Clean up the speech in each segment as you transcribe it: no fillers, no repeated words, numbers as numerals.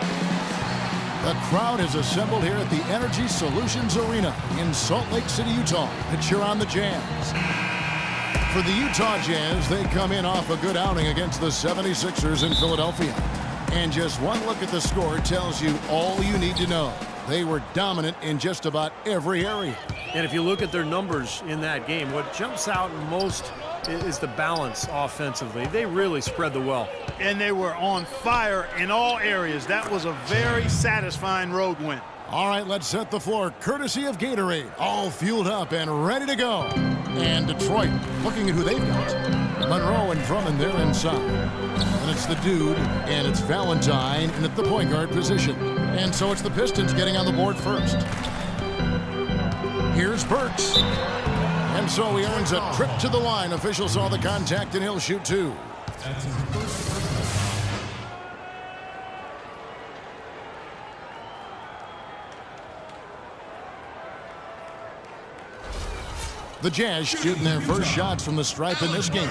The crowd is assembled here at the Energy Solutions Arena in Salt Lake City, Utah to cheer on the Jazz. For the Utah Jazz, they come in off a good outing against the 76ers in Philadelphia. And just one look at the score tells you all you need to know. They were dominant in just about every area. And if you look at their numbers in that game, what jumps out most is the balance offensively. They really spread the wealth. And they were on fire in all areas. That was a very satisfying road win. All right, let's set the floor courtesy of Gatorade. All fueled up and ready to go. And Detroit looking at who they've got. Monroe and Drummond, they're inside. And it's the dude, and it's Valentine, and at the point guard position. And so it's the Pistons getting on the board first. Here's Burks. And so he earns a trip to the line. Officials saw the contact, and he'll shoot two. The Jazz shooting their first shots from the stripe in this game.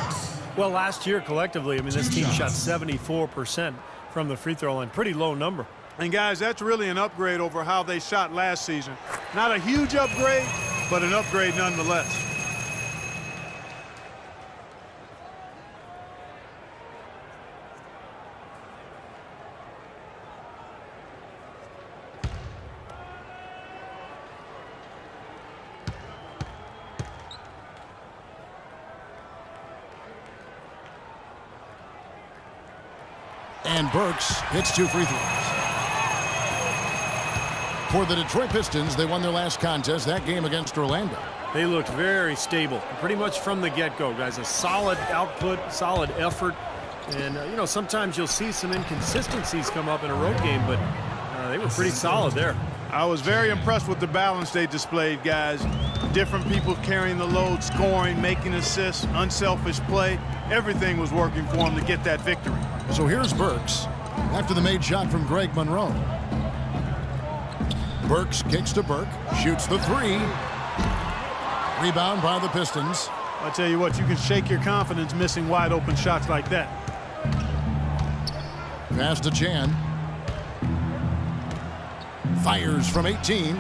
Well, last year collectively, I mean, this team shot 74% from the free throw line. Pretty low number. And guys, that's really an upgrade over how they shot last season. Not a huge upgrade, but an upgrade nonetheless. And Burks hits two free throws. For the Detroit Pistons, they won their last contest, that game against Orlando. They looked very stable, pretty much from the get-go, guys. A solid output, solid effort. And, you know, sometimes you'll see some inconsistencies come up in a road game, but they were pretty solid there. I was very impressed with the balance they displayed, guys. Different people carrying the load, scoring, making assists, unselfish play. Everything was working for them to get that victory. So here's Burks after the made shot from Greg Monroe. Burks kicks to Burke, shoots the three. Rebound by the Pistons. I tell you what, you can shake your confidence missing wide open shots like that. Pass to Chan. Fires from 18.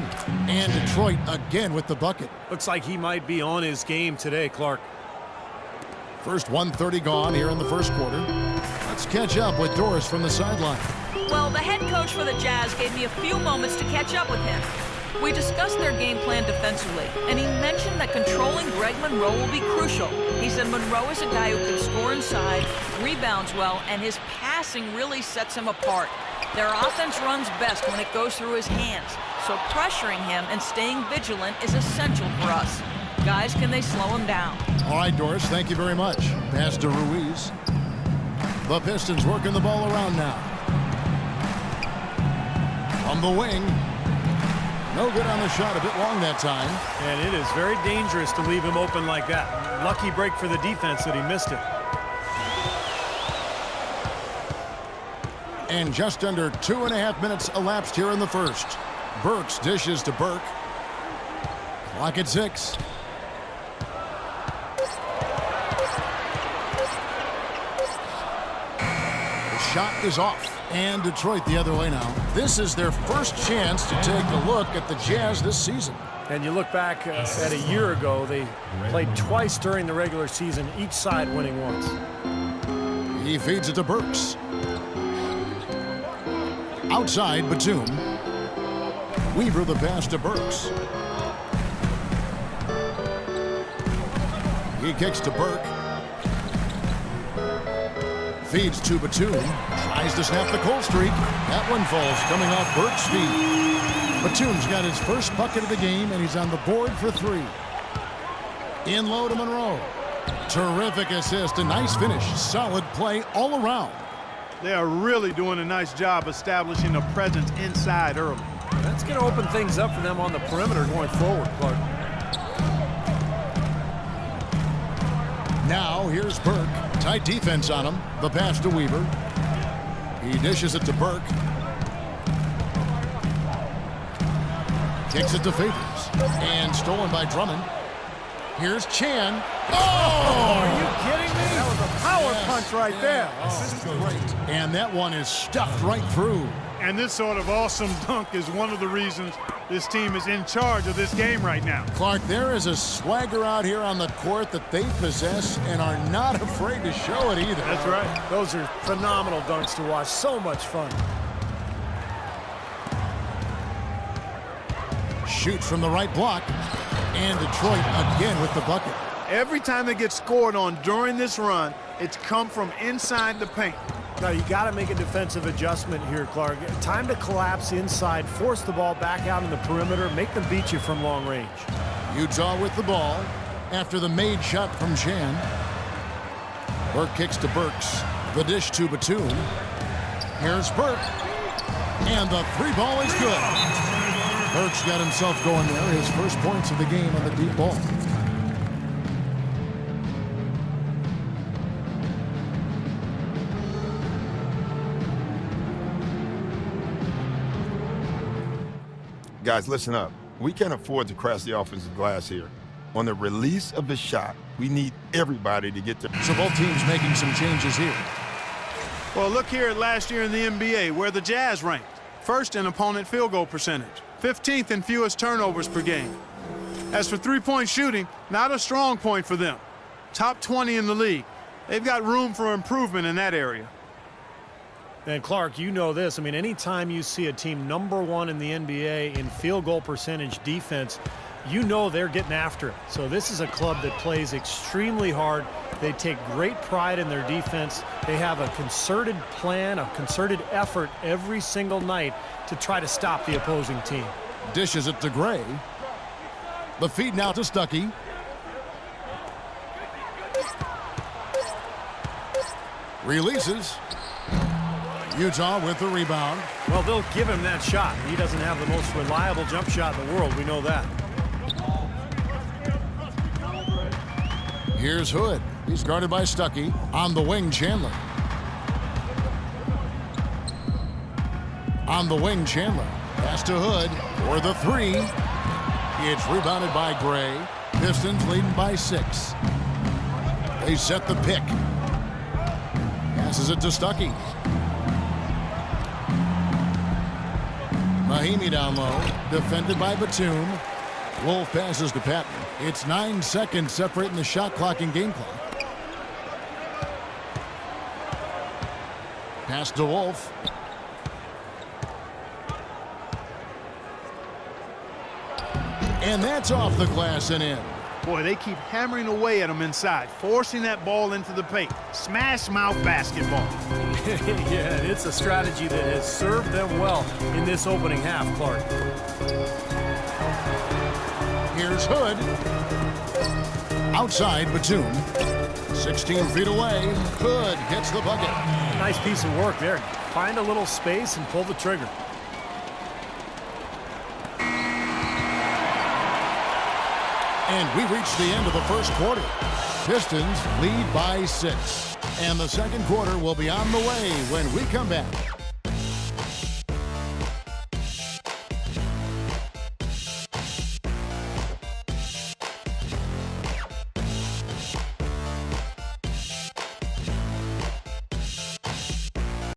And Detroit again with the bucket. Looks like he might be on his game today, Clark. First 1:30 gone here in the first quarter. Let's catch up with Doris from the sideline. Well, the head coach for the Jazz gave me a few moments to catch up with him. We discussed their game plan defensively, and he mentioned that controlling Greg Monroe will be crucial. He said Monroe is a guy who can score inside, rebounds well, and his passing really sets him apart. Their offense runs best when it goes through his hands, so pressuring him and staying vigilant is essential for us. Guys, can they slow him down? All right, Doris, thank you very much. Pass to Ruiz. The Pistons working the ball around now. From the wing. No good on the shot, a bit long that time. And it is very dangerous to leave him open like that. Lucky break for the defense that he missed it. And just under 2.5 minutes elapsed here in the first. Burks dishes to Burke. Clock at 6. The shot is off. And Detroit the other way now. This is their first chance to take a look at the Jazz this season. And you look back at a year ago, they played twice during the regular season, each side winning once. He feeds it to Burks. Outside, Batum. Weaver the pass to Burks. He kicks to Burke. Feeds to Batum. Tries to snap the cold streak. That one falls coming off Burke's feet. Batum's got his first bucket of the game, and he's on the board for 3. In low to Monroe. Terrific assist. A nice finish. Solid play all around. They are really doing a nice job establishing a presence inside early. That's going to open things up for them on the perimeter going forward, Clark. Now here's Burke. Tight defense on him. The pass to Weaver. He dishes it to Burke. Kicks it to Favors. And stolen by Drummond. Here's Chan. Oh, are you kidding me? That was a power punch right there. Oh, this is great. And that one is stuffed right through. And this sort of awesome dunk is one of the reasons this team is in charge of this game right now. Clark, there is a swagger out here on the court that they possess and are not afraid to show it either. That's right. Those are phenomenal dunks to watch. So much fun. Shoot from the right block. And Detroit again with the bucket. Every time they get scored on during this run, it's come from inside the paint. Now, you got to make a defensive adjustment here, Clark. Time to collapse inside, force the ball back out in the perimeter, make them beat you from long range. Utah with the ball after the made shot from Chan. Burke kicks to Burks. The dish to Batum. Here's Burke. And the three ball is good. Burks got himself going there. His first points of the game on the deep ball. Guys, listen up. We can't afford to crash the offensive glass here. On the release of the shot, we need everybody to get there. So both teams making some changes here. Well, look here at last year in the NBA, where the Jazz ranked. First in opponent field goal percentage. 15th in fewest turnovers per game. As for three-point shooting, not a strong point for them. Top 20 in the league. They've got room for improvement in that area. And Clark, you know this. I mean, anytime you see a team #1 in the NBA in field goal percentage defense, you know they're getting after it. So this is a club that plays extremely hard. They take great pride in their defense. They have a concerted plan, a concerted effort every single night to try to stop the opposing team. Dishes it to Gray. The feed now to Stuckey. Releases. Utah with the rebound. Well, they'll give him that shot. He doesn't have the most reliable jump shot in the world. We know that. Here's Hood. He's guarded by Stuckey. On the wing, Chandler. On the wing, Chandler. Pass to Hood for the three. It's rebounded by Gray. Pistons leading by 6. They set the pick. Passes it to Stuckey. Mahimi down low. Defended by Batum. Wolf passes to Patton. It's 9 seconds separating the shot clock and game clock. Pass to Wolf. And that's off the glass and in. Boy, they keep hammering away at them inside, forcing that ball into the paint. Smash mouth basketball. Yeah, it's a strategy that has served them well in this opening half, Clark. Here's Hood. Outside, Batum. 16 feet away. Hood hits the bucket. Nice piece of work there. Find a little space and pull the trigger. And we reach the end of the first quarter. Pistons lead by 6. And the second quarter will be on the way when we come back.